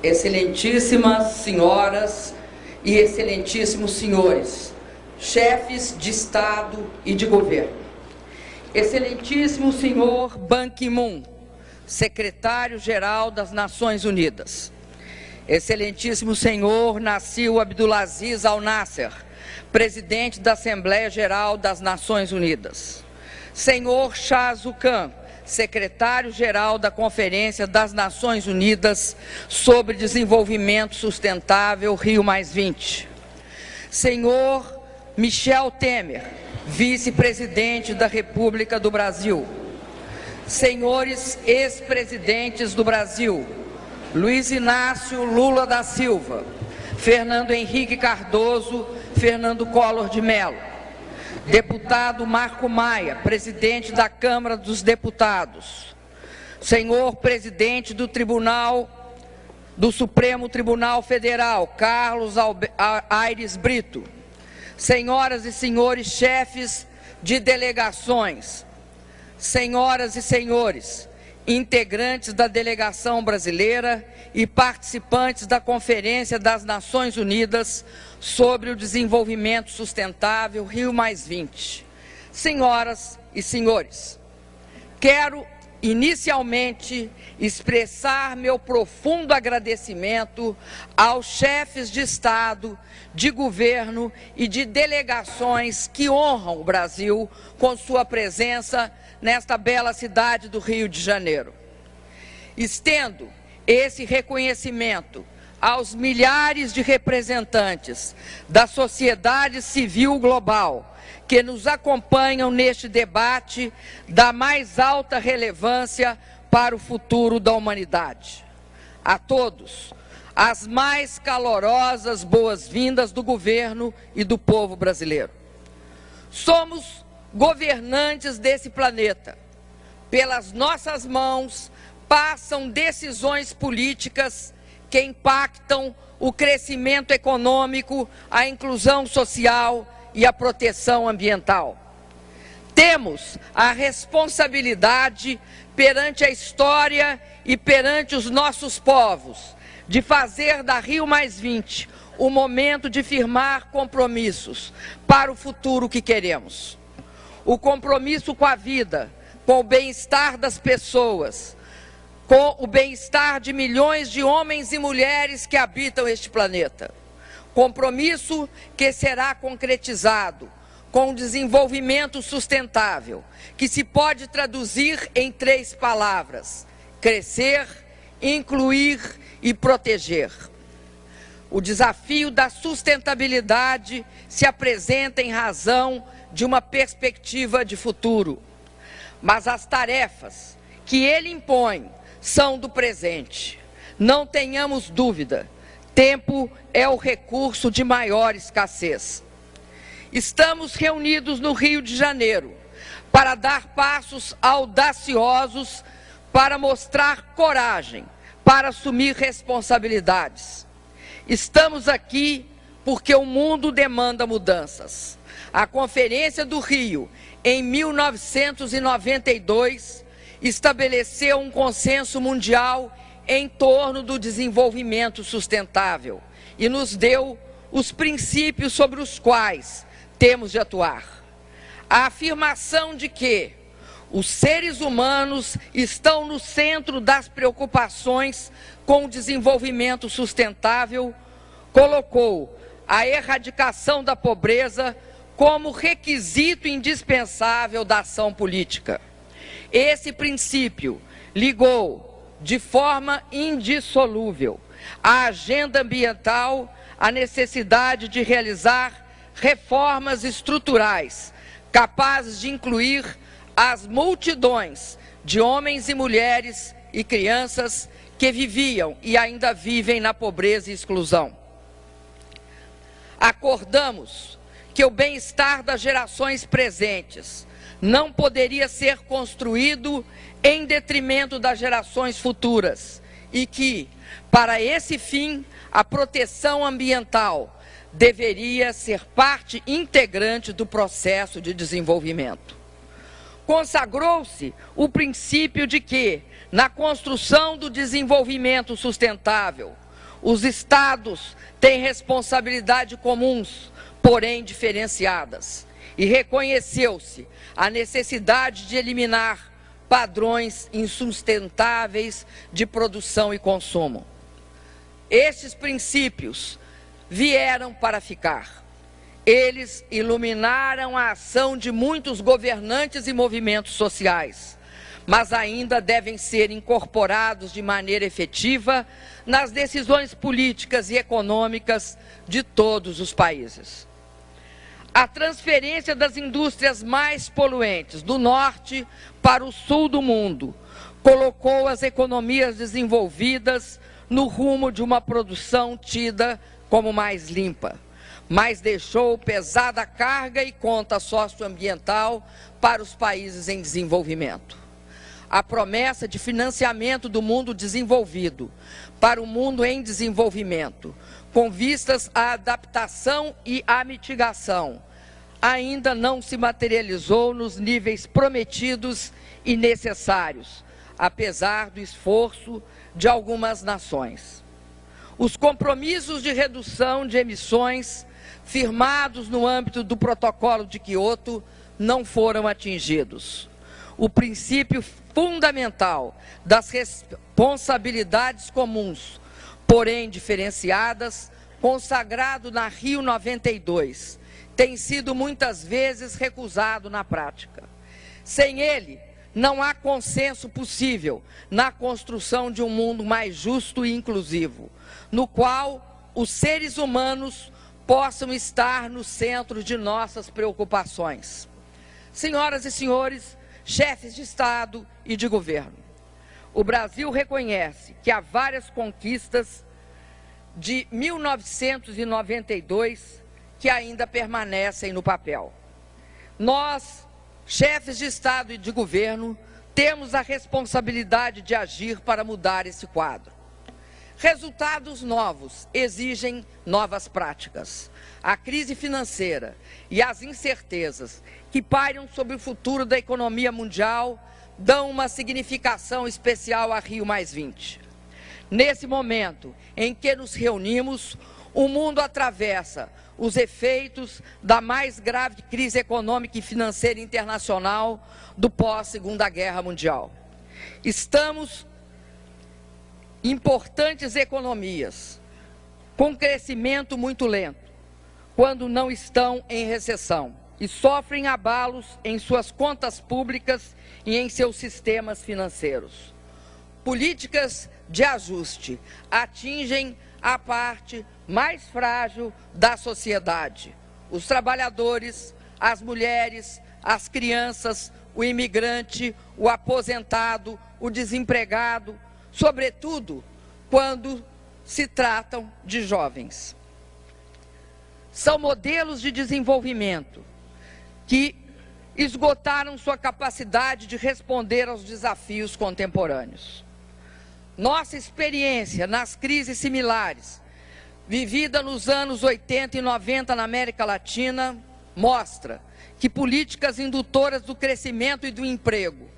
Excelentíssimas senhoras e excelentíssimos senhores, chefes de Estado e de governo. Excelentíssimo senhor Ban Ki-moon, secretário-geral das Nações Unidas. Excelentíssimo senhor Nassil Abdulaziz Al-Nasser, presidente da Assembleia Geral das Nações Unidas. Senhor Shah Zhu Khan, secretário-geral da Conferência das Nações Unidas sobre Desenvolvimento Sustentável Rio+20. Senhor Michel Temer, vice-presidente da República do Brasil. Senhores ex-presidentes do Brasil, Luiz Inácio Lula da Silva, Fernando Henrique Cardoso, Fernando Collor de Mello. Deputado Marco Maia, presidente da Câmara dos Deputados. Senhor presidente do Supremo Tribunal Federal, Carlos Aires Brito. Senhoras e senhores chefes de delegações. Senhoras e senhores, integrantes da delegação brasileira e participantes da Conferência das Nações Unidas sobre o Desenvolvimento Sustentável Rio+20. Senhoras e senhores, quero inicialmente expressar meu profundo agradecimento aos chefes de Estado, de governo e de delegações que honram o Brasil com sua presença nesta bela cidade do Rio de Janeiro. Estendo esse reconhecimento aos milhares de representantes da sociedade civil global que nos acompanham neste debate da mais alta relevância para o futuro da humanidade. A todos, as mais calorosas boas-vindas do governo e do povo brasileiro. Somos governantes desse planeta. Pelas nossas mãos passam decisões políticas que impactam o crescimento econômico, a inclusão social e a proteção ambiental. Temos a responsabilidade perante a história e perante os nossos povos de fazer da Rio+20 o momento de firmar compromissos para o futuro que queremos. O compromisso com a vida, com o bem-estar das pessoas, com o bem-estar de milhões de homens e mulheres que habitam este planeta. Compromisso que será concretizado com o desenvolvimento sustentável, que se pode traduzir em 3 palavras: crescer, incluir e proteger. O desafio da sustentabilidade se apresenta em razão de uma perspectiva de futuro, mas as tarefas que ele impõe são do presente. Não tenhamos dúvida, tempo é o recurso de maior escassez. Estamos reunidos no Rio de Janeiro para dar passos audaciosos, para mostrar coragem, para assumir responsabilidades. Estamos aqui porque o mundo demanda mudanças. A Conferência do Rio, em 1992, estabeleceu um consenso mundial em torno do desenvolvimento sustentável e nos deu os princípios sobre os quais temos de atuar. A afirmação de que os seres humanos estão no centro das preocupações com o desenvolvimento sustentável colocou a erradicação da pobreza como requisito indispensável da ação política. Esse princípio ligou de forma indissolúvel a agenda ambiental à necessidade de realizar reformas estruturais capazes de incluir as multidões de homens e mulheres e crianças que viviam e ainda vivem na pobreza e exclusão. Acordamos que o bem-estar das gerações presentes não poderia ser construído em detrimento das gerações futuras e que, para esse fim, a proteção ambiental deveria ser parte integrante do processo de desenvolvimento. Consagrou-se o princípio de que, na construção do desenvolvimento sustentável, Os estados têm responsabilidades comuns, porém diferenciadas, e reconheceu-se a necessidade de eliminar padrões insustentáveis de produção e consumo. Estes princípios vieram para ficar. Eles iluminaram a ação de muitos governantes e movimentos sociais, mas ainda devem ser incorporados de maneira efetiva nas decisões políticas e econômicas de todos os países. A transferência das indústrias mais poluentes do norte para o sul do mundo colocou as economias desenvolvidas no rumo de uma produção tida como mais limpa, mas deixou pesada carga e conta socioambiental para os países em desenvolvimento. A promessa de financiamento do mundo desenvolvido para o mundo em desenvolvimento, com vistas à adaptação e à mitigação, ainda não se materializou nos níveis prometidos e necessários, apesar do esforço de algumas nações. Os compromissos de redução de emissões firmados no âmbito do Protocolo de Quioto não foram atingidos. O princípio fundamental das responsabilidades comuns, porém diferenciadas, consagrado na Rio 92, tem sido muitas vezes recusado na prática. Sem ele, não há consenso possível na construção de um mundo mais justo e inclusivo, no qual os seres humanos possam estar no centro de nossas preocupações. Senhoras e senhores, chefes de Estado e de governo, o Brasil reconhece que há várias conquistas de 1992 que ainda permanecem no papel. Nós, chefes de Estado e de governo, temos a responsabilidade de agir para mudar esse quadro. Resultados novos exigem novas práticas. A crise financeira e as incertezas que pairam sobre o futuro da economia mundial dão uma significação especial a Rio+20. Nesse momento em que nos reunimos, o mundo atravessa os efeitos da mais grave crise econômica e financeira internacional do pós-Segunda Guerra Mundial. Estamos importantes economias com crescimento muito lento, quando não estão em recessão e sofrem abalos em suas contas públicas e em seus sistemas financeiros. Políticas de ajuste atingem a parte mais frágil da sociedade: os trabalhadores, as mulheres, as crianças, o imigrante, o aposentado, o desempregado, sobretudo quando se tratam de jovens. São modelos de desenvolvimento que esgotaram sua capacidade de responder aos desafios contemporâneos. Nossa experiência nas crises similares, vivida nos anos 80 e 90 na América Latina, mostra que políticas indutoras do crescimento e do emprego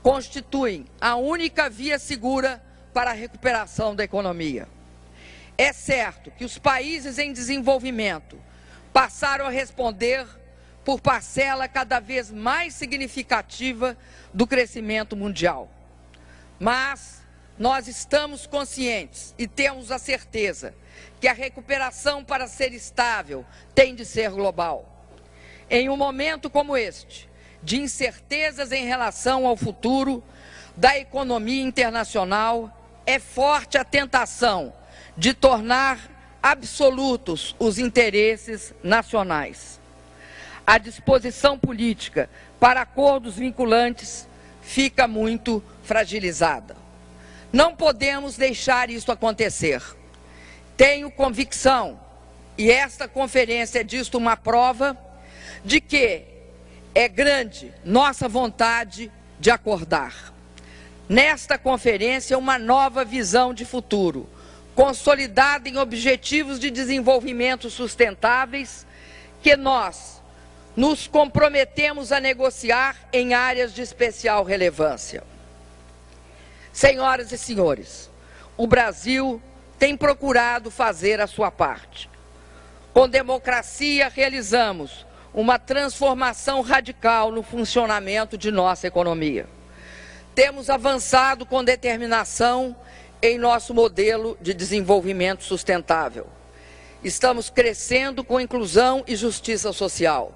constituem a única via segura para a recuperação da economia. É certo que os países em desenvolvimento passaram a responder por parcela cada vez mais significativa do crescimento mundial. Mas nós estamos conscientes e temos a certeza que a recuperação, para ser estável, tem de ser global. Em um momento como este, de incertezas em relação ao futuro da economia internacional, é forte a tentação de tornar absolutos os interesses nacionais. A disposição política para acordos vinculantes fica muito fragilizada. Não podemos deixar isso acontecer. Tenho convicção, e esta conferência é disto uma prova, de que é grande nossa vontade de acordar. Nesta conferência, uma nova visão de futuro, consolidada em objetivos de desenvolvimento sustentáveis, que nós nos comprometemos a negociar em áreas de especial relevância. Senhoras e senhores, o Brasil tem procurado fazer a sua parte. Com democracia, realizamos uma transformação radical no funcionamento de nossa economia. Temos avançado com determinação em nosso modelo de desenvolvimento sustentável. Estamos crescendo com inclusão e justiça social.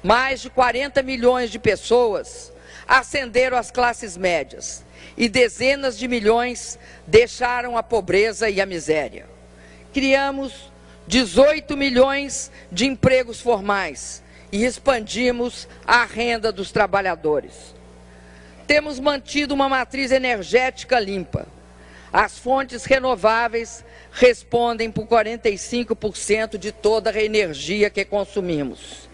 Mais de 40 milhões de pessoas ascenderam às classes médias e dezenas de milhões deixaram a pobreza e a miséria. Criamos 18 milhões de empregos formais e expandimos a renda dos trabalhadores. Temos mantido uma matriz energética limpa. As fontes renováveis respondem por 45% de toda a energia que consumimos.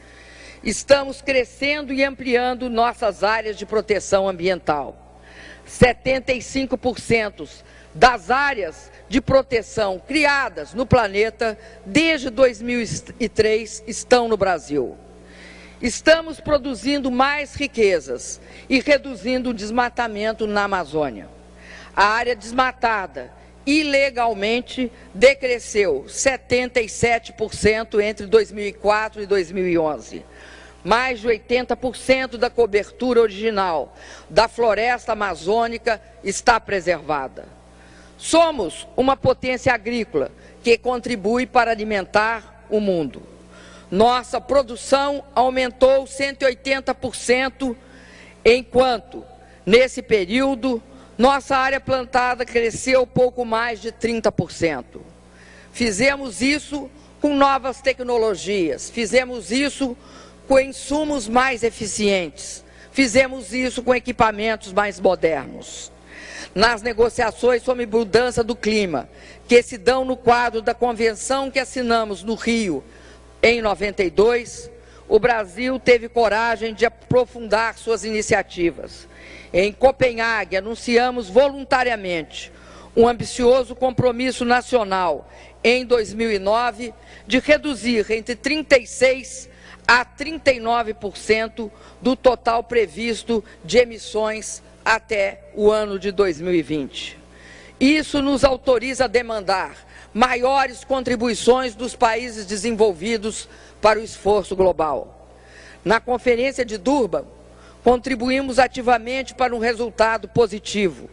Estamos crescendo e ampliando nossas áreas de proteção ambiental. 75% das áreas de proteção criadas no planeta desde 2003 estão no Brasil. Estamos produzindo mais riquezas e reduzindo o desmatamento na Amazônia. A área desmatada ilegalmente decresceu 77% entre 2004 e 2011. Mais de 80% da cobertura original da floresta amazônica está preservada. Somos uma potência agrícola que contribui para alimentar o mundo. Nossa produção aumentou 180%, enquanto, nesse período, nossa área plantada cresceu pouco mais de 30%. Fizemos isso com novas tecnologias, fizemos isso com insumos mais eficientes, fizemos isso com equipamentos mais modernos. Nas negociações sobre mudança do clima, que se dão no quadro da convenção que assinamos no Rio em 92, o Brasil teve coragem de aprofundar suas iniciativas. Em Copenhague, anunciamos voluntariamente um ambicioso compromisso nacional em 2009 de reduzir entre 36% a 39% do total previsto de emissões até o ano de 2020. Isso nos autoriza a demandar maiores contribuições dos países desenvolvidos para o esforço global. Na Conferência de Durban, contribuímos ativamente para um resultado positivo,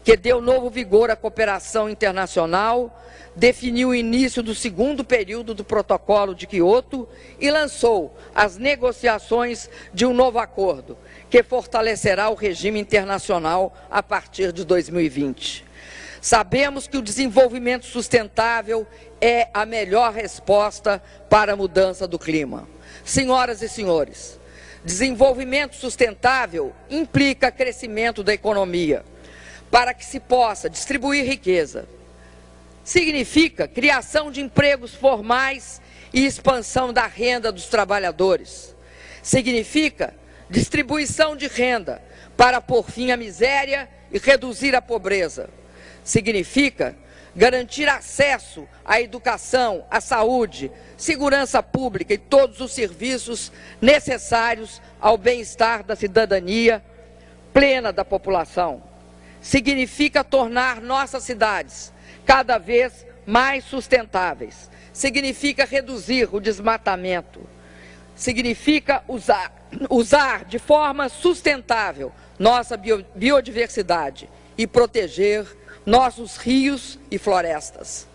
que deu novo vigor à cooperação internacional, definiu o início do segundo período do Protocolo de Quioto e lançou as negociações de um novo acordo, que fortalecerá o regime internacional a partir de 2020. Sabemos que o desenvolvimento sustentável é a melhor resposta para a mudança do clima. Senhoras e senhores, desenvolvimento sustentável implica crescimento da economia, para que se possa distribuir riqueza. Significa criação de empregos formais e expansão da renda dos trabalhadores. Significa distribuição de renda para pôr fim à miséria e reduzir a pobreza. Significa garantir acesso à educação, à saúde, segurança pública e todos os serviços necessários ao bem-estar da cidadania plena da população. Significa tornar nossas cidades cada vez mais sustentáveis. Significa reduzir o desmatamento. Significa usar de forma sustentável nossa biodiversidade e proteger nossos rios e florestas.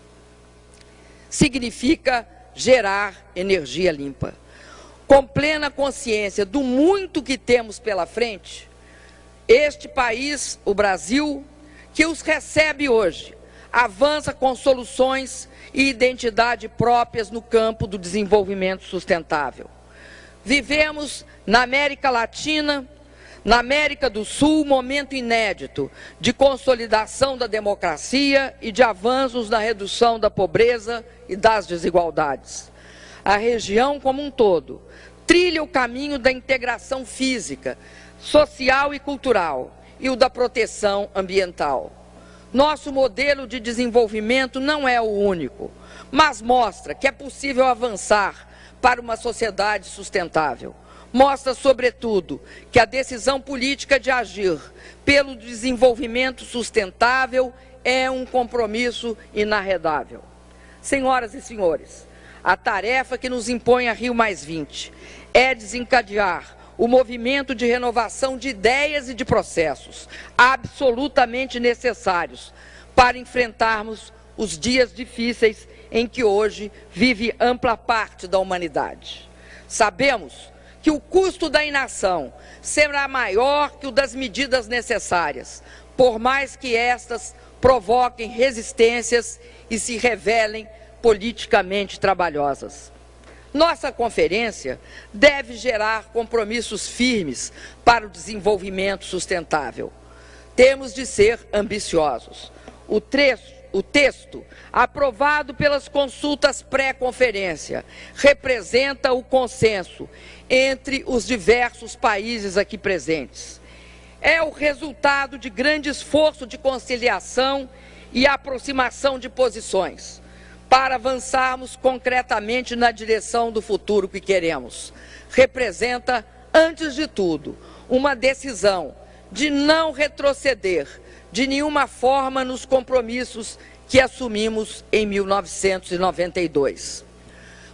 Significa gerar energia limpa. Com plena consciência do muito que temos pela frente, este país, o Brasil, que os recebe hoje, avança com soluções e identidade próprias no campo do desenvolvimento sustentável. Vivemos na América Latina, na América do Sul, momento inédito de consolidação da democracia e de avanços na redução da pobreza e das desigualdades. A região como um todo trilha o caminho da integração física, social e cultural e o da proteção ambiental. Nosso modelo de desenvolvimento não é o único, mas mostra que é possível avançar para uma sociedade sustentável. Mostra, sobretudo, que a decisão política de agir pelo desenvolvimento sustentável é um compromisso inarredável. Senhoras e senhores, a tarefa que nos impõe a Rio+20 é desencadear o movimento de renovação de ideias e de processos absolutamente necessários para enfrentarmos os dias difíceis em que hoje vive ampla parte da humanidade. Sabemos que o custo da inação será maior que o das medidas necessárias, por mais que estas provoquem resistências e se revelem politicamente trabalhosas. Nossa conferência deve gerar compromissos firmes para o desenvolvimento sustentável. Temos de ser ambiciosos. O texto, aprovado pelas consultas pré-conferência, representa o consenso entre os diversos países aqui presentes. É o resultado de grande esforço de conciliação e aproximação de posições, para avançarmos concretamente na direção do futuro que queremos. Representa, antes de tudo, uma decisão de não retroceder de nenhuma forma nos compromissos que assumimos em 1992.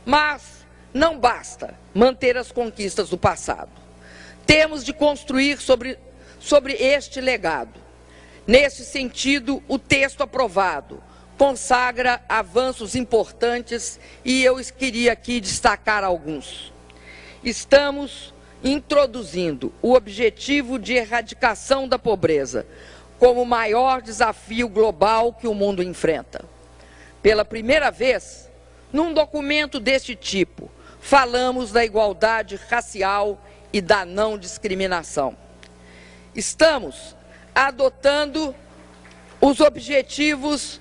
Mas não basta manter as conquistas do passado. Temos de construir sobre este legado. Nesse sentido, o texto aprovado consagra avanços importantes e eu queria aqui destacar alguns. Estamos introduzindo o objetivo de erradicação da pobreza como o maior desafio global que o mundo enfrenta. Pela primeira vez, num documento deste tipo, falamos da igualdade racial e da não discriminação. Estamos adotando os objetivos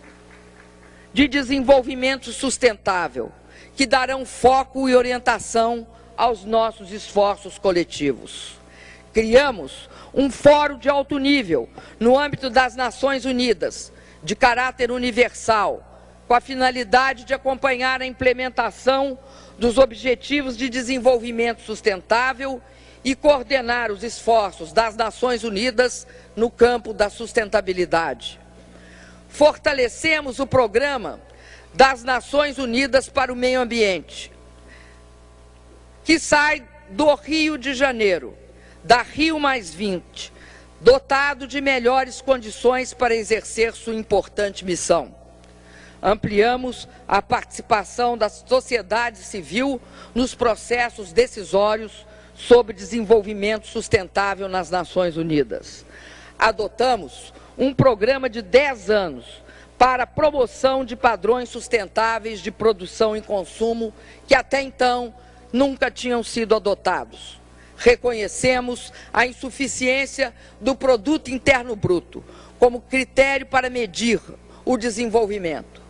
de desenvolvimento sustentável, que darão foco e orientação aos nossos esforços coletivos. Criamos um fórum de alto nível no âmbito das Nações Unidas, de caráter universal, com a finalidade de acompanhar a implementação dos Objetivos de Desenvolvimento Sustentável e coordenar os esforços das Nações Unidas no campo da sustentabilidade. Fortalecemos o Programa das Nações Unidas para o Meio Ambiente, que sai do Rio de Janeiro, da Rio+20, dotado de melhores condições para exercer sua importante missão. Ampliamos a participação da sociedade civil nos processos decisórios sobre desenvolvimento sustentável nas Nações Unidas. Adotamos um programa de 10 anos para a promoção de padrões sustentáveis de produção e consumo que até então nunca tinham sido adotados. Reconhecemos a insuficiência do produto interno bruto como critério para medir o desenvolvimento.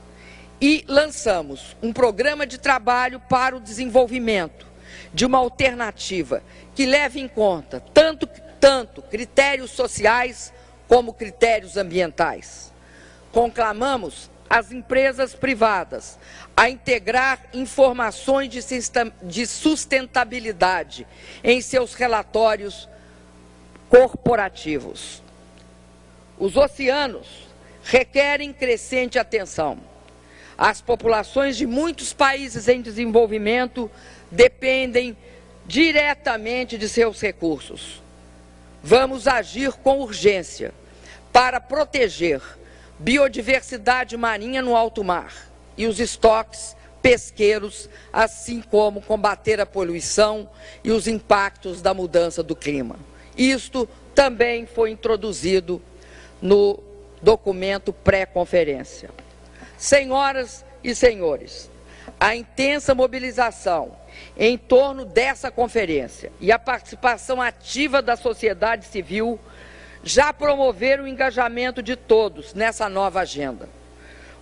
E lançamos um programa de trabalho para o desenvolvimento de uma alternativa que leve em conta tanto critérios sociais como critérios ambientais. Conclamamos as empresas privadas a integrar informações de sustentabilidade em seus relatórios corporativos. Os oceanos requerem crescente atenção. As populações de muitos países em desenvolvimento dependem diretamente de seus recursos. Vamos agir com urgência para proteger biodiversidade marinha no alto mar e os estoques pesqueiros, assim como combater a poluição e os impactos da mudança do clima. Isto também foi introduzido no documento pré-conferência. Senhoras e senhores, a intensa mobilização em torno dessa conferência e a participação ativa da sociedade civil já promoveram o engajamento de todos nessa nova agenda.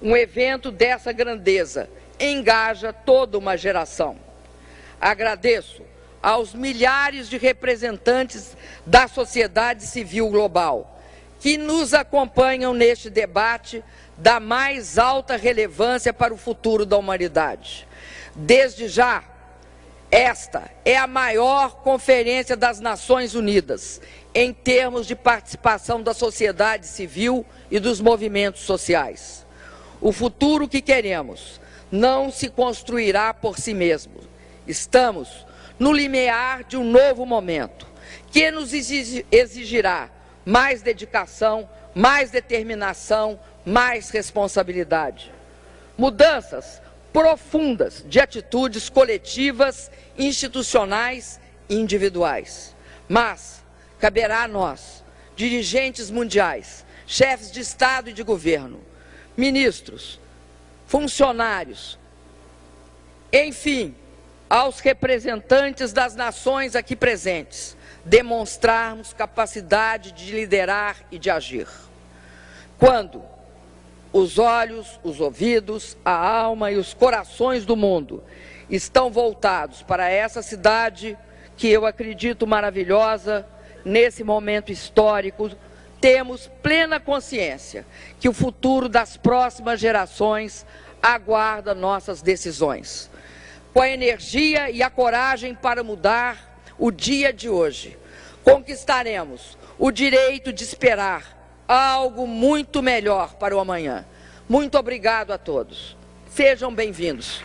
Um evento dessa grandeza engaja toda uma geração. Agradeço aos milhares de representantes da sociedade civil global que nos acompanham neste debate da mais alta relevância para o futuro da humanidade. Desde já, esta é a maior conferência das Nações Unidas em termos de participação da sociedade civil e dos movimentos sociais. O futuro que queremos não se construirá por si mesmo. Estamos no limiar de um novo momento, que nos exigirá mais dedicação, mais determinação, mais responsabilidade. Mudanças profundas de atitudes coletivas, institucionais e individuais. Mas caberá a nós, dirigentes mundiais, chefes de Estado e de governo, ministros, funcionários, enfim, aos representantes das nações aqui presentes, demonstrarmos capacidade de liderar e de agir. Quando os olhos, os ouvidos, a alma e os corações do mundo estão voltados para essa cidade que eu acredito maravilhosa, nesse momento histórico, temos plena consciência que o futuro das próximas gerações aguarda nossas decisões. Com a energia e a coragem para mudar o dia de hoje, conquistaremos o direito de esperar algo muito melhor para o amanhã. Muito obrigado a todos. Sejam bem-vindos.